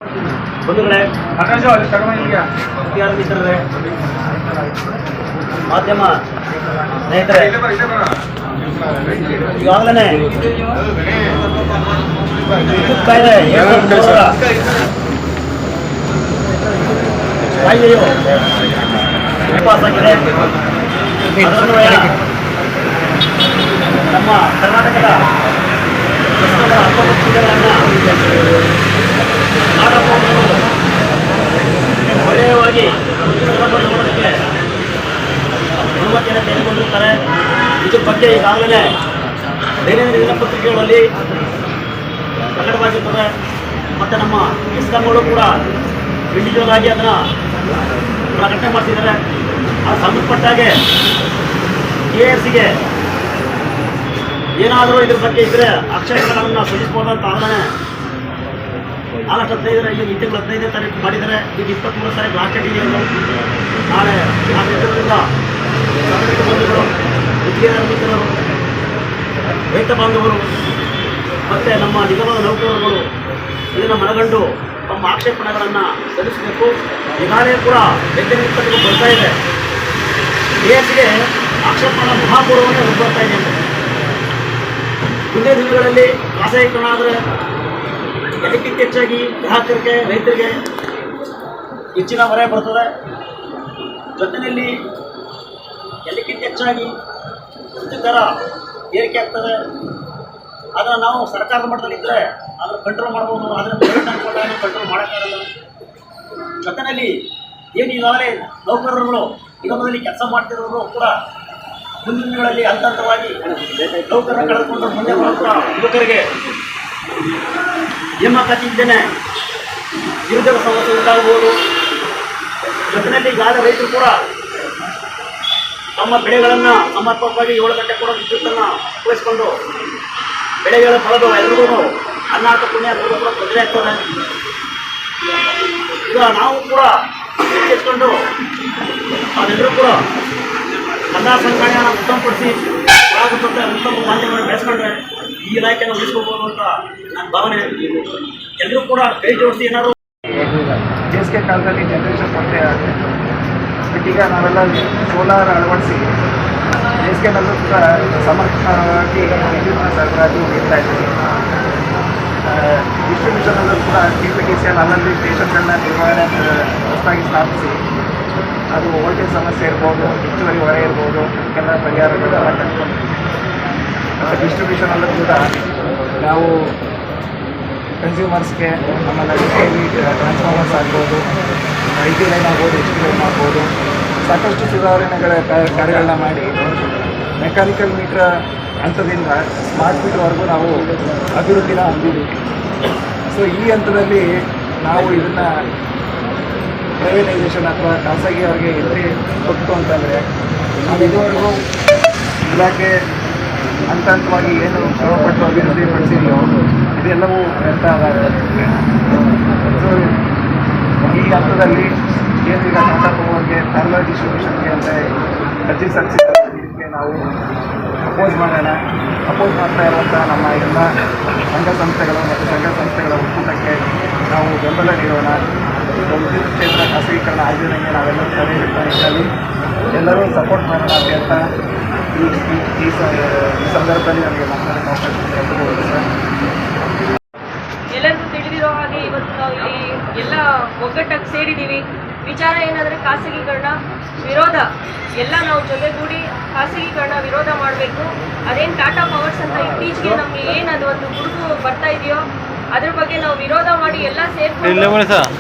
ಬಂಧುಗಳೇ, ಮಿತ್ರರೇ, ಮಾಧ್ಯಮ ಸ್ನೇಹಿತರೆ, ಈಗಾಗಲೇ ವಿದ್ಯುತ್ ಕಾಯ್ದೆ 2003ರ ಕಾಯ್ದೆಯು ಪಾಸ್ ಆಗಿದೆ. ಅದರನ್ವಯ ನಮ್ಮ ಕರ್ನಾಟಕದ 19 ಜಿಲ್ಲೆಗಳನ್ನು ಒಳ್ಳೆಯವಾಗಿ ನೋಡೋದಕ್ಕೆ ಅನುಮತಿಯನ್ನು ತೆಗೆದುಕೊಂಡಿರ್ತಾರೆ. ಇದ್ರ ಬಗ್ಗೆ ಈಗಾಗಲೇ ದೈನಂದಿನ ದಿನಪತ್ರಿಕೆಗಳಲ್ಲಿ ಪ್ರಕಟವಾಗಿರ್ತದೆ. ಮತ್ತು ನಮ್ಮ ಎಸ್ಕಾಂಗಳು ಕೂಡ ಇಂಡಿವಿಜುವಲ್ ಆಗಿ ಅದನ್ನು ಪ್ರಕಟಣೆ ಮಾಡ್ತಿದ್ದಾರೆ. ಅದು ಸಂಬಂಧಪಟ್ಟಾಗೆ KSಗೆ ಏನಾದರೂ ಇದ್ರ ಬಗ್ಗೆ ಇದ್ದರೆ ಆಕ್ಷೇಪಗಳನ್ನು ಸಲ್ಲಿಸಬಹುದಂತ ಆಗಲೇ ಆಗಸ್ಟ್ 15 ಈ ತಿಂಗಳು 15ನೇ ತಾರೀಕು ಮಾಡಿದರೆ. ಈಗ 23 ತಾರೀಕು ಲಾಸ್ಟ್ ಡೇಟ್ ಇದೆಯಲ್ಲ. ನಾಳೆ ಆ ನೇತೃತ್ವದಿಂದ ಸಾರ್ವಜನಿಕ ಬಂಧುಗಳು, ಗುತ್ತಿಗೆದಾರ ಮಿತ್ರರು, ರೈತ ಬಾಂಧವರು ಮತ್ತು ನಮ್ಮ ನಿಗಮದ ನೌಕರರುಗಳು ಇದನ್ನು ಮನಗಂಡು ತಮ್ಮ ಆಕ್ಷೇಪಣೆಗಳನ್ನು ಸಲ್ಲಿಸಬೇಕು. ಈಗಾಗಲೇ ಕೂಡ ವೈಜ್ಞಾನಿಕ ಪತ್ರಿಕೆ ಬರ್ತಾ ಇದೆ. KSಗೆ ಆಕ್ಷೇಪಣೆ ಮಹಾಪೂರ್ವವನ್ನು ಬರ್ತಾ ಇದೆ. ಮುಂದಿನ ದಿನಗಳಲ್ಲಿ ಖಾಸಗೀಕರಣ ಆದರೆ ಎಲ್ಲಕ್ಕಿಂತ ಹೆಚ್ಚಾಗಿ ಗ್ರಾಹಕರಿಗೆ, ರೈತರಿಗೆ ಹೆಚ್ಚಿನ ಹೊರೆ ಬರ್ತದೆ. ಜೊತೆಯಲ್ಲಿ ಎಲ್ಲಕ್ಕಿಂತ ಹೆಚ್ಚಾಗಿ ವಿದ್ಯುತ್ ದರ ಏರಿಕೆ ಆಗ್ತದೆ. ಅದನ್ನು ನಾವು ಸರ್ಕಾರದ ಮಟ್ಟದಲ್ಲಿದ್ದರೆ ಅದನ್ನು ಕಂಟ್ರೋಲ್ ಮಾಡ್ಬೋದು. ಆದರೆ ಪ್ರೈವೇಟ್ ಅನ್ಕೊಂಡಾಗ ಕಂಟ್ರೋಲ್ ಮಾಡೋಕ್ಕಾಗಲ್ಲ. ಜೊತೆಯಲ್ಲಿ ಏನು ಈಗಾಗಲೇ ನೌಕರರುಗಳು ನಿಗಮದಲ್ಲಿ ಕೆಲಸ ಮಾಡ್ತಿರೋರು ಕೂಡ ಮುಂದಿನ ದಿನಗಳಲ್ಲಿ ಹಂತ ಹಂತವಾಗಿ ನೌಕರರ ಕಳೆದುಕೊಂಡು ಮುಂದೆ ಬರುವಂಥ ಯುವಕರಿಗೆ ನೇಮಕಾತಿ ಇದ್ದೇನೆ ನಿರುದ್ಯೋಗ ಸಮಸ್ಯೆ ಉಂಟಾಗಬಹುದು. ಜೊತೆಯಲ್ಲಿ ಈಗಾಗಲೇ ರೈತರು ಕೂಡ ತಮ್ಮ ಬೆಳೆಗಳನ್ನು ಸಮರ್ಪಕವಾಗಿ 7 ಗಂಟೆ ಕೂಡ ವಿದ್ಯುತ್ತನ್ನು ಉಪಯೋಗಿಸಿಕೊಂಡು ಬೆಳೆಗಳ ಫಲದ ಎಲ್ಲರಿಗೂ ಅನ್ನಾಥ ಪುಣ್ಯ ಕೂಡ ತೊಂದರೆ ಆಗ್ತದೆ. ಈಗ ನಾವು ಕೂಡ ಎಚ್ಚೆತ್ಕೊಂಡು ಅದೆಲ್ಲರೂ ಕೂಡ ಕಂದಾಯ ಸಂಗ್ರಹಣೆಯನ್ನು ಉತ್ತಮಪಡಿಸಿ ಆಗುತ್ತದೆ. ಉತ್ತಮ ಮಾಧ್ಯಮಗಳನ್ನು ಬೆಳೆಸ್ಕೊಂಡ್ರೆ ಈ ಇಲಾಖೆಯನ್ನು ಉಳಿಸ್ಕೋಬೋದು ಅಂತ ನನ್ನ ಭಾವನೆ. ಎಲ್ಲರೂ ಕೂಡ ಕೈ ಜೋಡಿಸಿ ಏನಾದ್ರು KSK ಕಾಲದಲ್ಲಿ ಜನರೇಷನ್ ಕೊರತೆ ಆಗ್ತಿತ್ತು. ಬಟ್ ಈಗ ನಾವೆಲ್ಲ ಸೋಲಾರ್ ಅಳವಡಿಸಿ KSKನಲ್ಲೂ ಕೂಡ ಸಮರ್ಪಕವಾಗಿ ವಿದ್ಯುತ್ನ ಸರಬರಾಜು ನೀಡ್ತಾ ಇದ್ದೀವಿ. ಡಿಸ್ಟ್ರಿಬ್ಯೂಷನಲ್ಲೂ ಕೂಡ TPTCL ಅಲ್ಲಲ್ಲಿ ಸ್ಟೇಷನ್ಗಳನ್ನ ನಿರ್ವಹಣೆ ಹೊಸದಾಗಿ ಸ್ಥಾಪಿಸಿ ಅದು ವೋಲ್ಟೇಜ್ ಸಮಸ್ಯೆ ಇರ್ಬೋದು, ಹೆಚ್ಚುವರಿ ಹೊರೆ ಇರ್ಬೋದು, ಇದಕ್ಕೆಲ್ಲ ಪರಿಹಾರಗಳೆಲ್ಲ ಕಂಡುಕೊಂಡಿದ್ದೀವಿ. ಮತ್ತು ಡಿಸ್ಟ್ರಿಬ್ಯೂಷನಲ್ಲೂ ಕೂಡ ನಾವು ಕನ್ಸ್ಯೂಮರ್ಸ್ಗೆ ನಮ್ಮಲ್ಲಿ ಹೆವಿ ಟ್ರಾನ್ಸ್ಫಾರ್ಮರ್ಸ್ ಆಗ್ಬೋದು, IT ಲೈನ್ ಆಗ್ಬೋದು, HT ಲೈನ್ ಆಗ್ಬೋದು, ಸಾಕಷ್ಟು ಸುಧಾರಣೆಗಳ ಕಾರ್ಯಗಳನ್ನ ಮಾಡಿ ಮೆಕ್ಯಾನಿಕಲ್ ಮೀಟ್ರ್ ಹಂತದಿಂದ ಸ್ಮಾರ್ಟ್ ಮೀಟ್ರ್ವರೆಗೂ ನಾವು ಅಭಿವೃದ್ಧಿನ ಹೊಂದಿದ್ದೀವಿ. ಸೊ ಈ ಹಂತದಲ್ಲಿ ನಾವು ಇದನ್ನು ಪ್ರೈವೇಟೈಸೇಷನ್ ಅಥವಾ ಖಾಸಗಿಯವರಿಗೆ ಎಂಟ್ರಿ ಕೊಟ್ಟು ಅಂತಂದರೆ ನಾವು ಇದುವರೆಗೂ ಇಲಾಖೆ ಹಂತ ಹಂತವಾಗಿ ಏನು ಶ್ರಮಪಟ್ಟು ಅಭಿವೃದ್ಧಿ ಪಡಿಸಿದೆಯೋ ಇದೆಲ್ಲವೂ ವ್ಯರ್ಥ ಆಗುತ್ತೆ. ಸೊ ಈ ಹಂತದಲ್ಲಿ ಏನೀಗ ಟಾಟಾ ಪವರ್ಗೆ ಪ್ಯಾರಲಲ್ ಡಿಸ್ಟ್ರಿಬ್ಯೂಷನ್ಗೆ ಅಂತ ಅರ್ಜಿ ಸಲ್ಲಿಸಿದ್ದಾರೆ. ಇದಕ್ಕೆ ನಾವು ಅಪೋಸ್ ಮಾಡ್ತಾ ಇರುವಂಥ ನಮ್ಮ ಎಲ್ಲ ಸಂಘ ಸಂಸ್ಥೆಗಳು ಮತ್ತು ಸಂಘ ಸಂಸ್ಥೆಗಳ ಒಕ್ಕೂಟಕ್ಕೆ ನಾವು ಬೆಂಬಲ ನೀಡೋಣ. ವಿದ್ಯುತ್ ಕ್ಷೇತ್ರ ಖಾಸಗೀಕರಣ ಆಗಿದಂಗೆ ನಾವೆಲ್ಲ ತಡೆಹಿಡಿಯುತ್ತಾ ನಿಟ್ಟಲ್ಲಿ ಎಲ್ಲರೂ ಸಪೋರ್ಟ್ ಮಾಡೋಣ ಅಂತ ಈ ಸಂದರ್ಭದಲ್ಲಿ ನಮಗೆ ಮಾತಾಡೋಕ್ಕೆ ಅವಕಾಶ ಕೊಡಬಹುದು ಸರ್. ಎಲ್ಲರಿಗೂ ತಿಳಿದಿರೋ ಹಾಗೆ ಇವತ್ತು ನಾವು ಇಲ್ಲಿ ಎಲ್ಲ ಒಗ್ಗಟ್ಟಾಗಿ ಸೇರಿದ್ದೀವಿ. ವಿಚಾರ ಏನಂದರೆ ಖಾಸಗೀಕರಣ ವಿರೋಧ. ಎಲ್ಲ ನಾವು ಜೊತೆಗೂಡಿ ಖಾಸಗೀಕರಣ ವಿರೋಧ ಮಾಡಬೇಕು. ಅದೇನು ಟಾಟಾ ಪವರ್ಸ್ ಅಂತ ಇತ್ತೀಚೆಗೆ ನಮಗೆ ಏನು ಅದು ಒಂದು ಗುರುತು ಬರ್ತಾ ಇದೆಯೋ ಅದ್ರ ಬಗ್ಗೆ ನಾವು ವಿರೋಧ ಮಾಡಿ ಎಲ್ಲ ಸೇರ್ಕೊಂಡು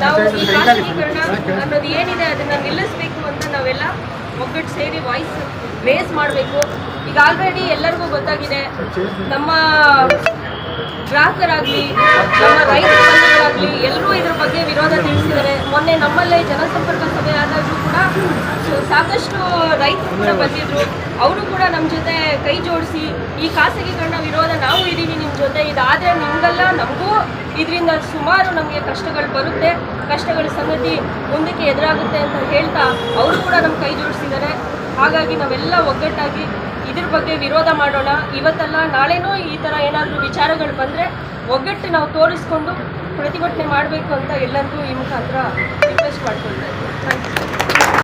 ನಾವು ಈ ಖಾಸಗೀಕರಣ ಅನ್ನೋದು ಏನಿದೆ ಅದನ್ನು ನಿಲ್ಲಿಸಬೇಕು ಅಂತ ನಾವೆಲ್ಲ ಒಗ್ಗಟ್ಟು ಸೇರಿ ವಾಯ್ಸ್ ರೇಸ್ ಮಾಡಬೇಕು. ಈಗ ಆಲ್ರೆಡಿ ಎಲ್ಲರಿಗೂ ಗೊತ್ತಾಗಿದೆ, ನಮ್ಮ ಗ್ರಾಹಕರಾಗಲಿ, ನಮ್ಮ ರೈತ ಬಂಧುಗಳಾಗಲಿ ಎಲ್ಲರೂ ಇದ್ರ ಬಗ್ಗೆ ವಿರೋಧ ತಿಳಿಸಿದ್ದಾರೆ. ಮೊನ್ನೆ ನಮ್ಮಲ್ಲೇ ಜನಸಂಪರ್ಕ ಸಭೆ ಆದಾಗೂ ಕೂಡ ಸಾಕಷ್ಟು ರೈತರು ಕೂಡ ಬಂದಿದ್ರು. ಅವರು ಕೂಡ ನಮ್ಮ ಜೊತೆ ಕೈ ಜೋಡಿಸಿ ಈ ಖಾಸಗೀಕರಣ ವಿರೋಧ ನಾವು ಇದ್ದೀವಿ ನಿಮ್ಮ ಜೊತೆ, ಇದಾದರೆ ನಿಮಗೆಲ್ಲ ನಮಗೂ ಇದರಿಂದ ಸುಮಾರು ನಮಗೆ ಕಷ್ಟಗಳು ಬರುತ್ತೆ, ಕಷ್ಟಗಳ ಸಂಗತಿ ಮುಂದಕ್ಕೆ ಎದುರಾಗುತ್ತೆ ಅಂತ ಹೇಳ್ತಾ ಅವರು ಕೂಡ ನಮ್ಮ ಕೈ ಜೋಡಿಸಿದ್ದಾರೆ. ಹಾಗಾಗಿ ನಾವೆಲ್ಲ ಒಗ್ಗಟ್ಟಾಗಿ ಇದ್ರ ಬಗ್ಗೆ ವಿರೋಧ ಮಾಡೋಣ. ಇವತ್ತಲ್ಲ ನಾಳೆನೂ ಈ ಥರ ಏನಾದರೂ ವಿಚಾರಗಳು ಬಂದರೆ ಒಗ್ಗಟ್ಟು ನಾವು ತೋರಿಸ್ಕೊಂಡು ಪ್ರತಿಭಟನೆ ಮಾಡಬೇಕು ಅಂತ ಎಲ್ಲರಿಗೂ ಈ ಮುಖಾಂತರ ರಿಕ್ವೆಸ್ಟ್ ಮಾಡ್ಕೊಳ್ತಾ ಇದ್ದೀನಿ.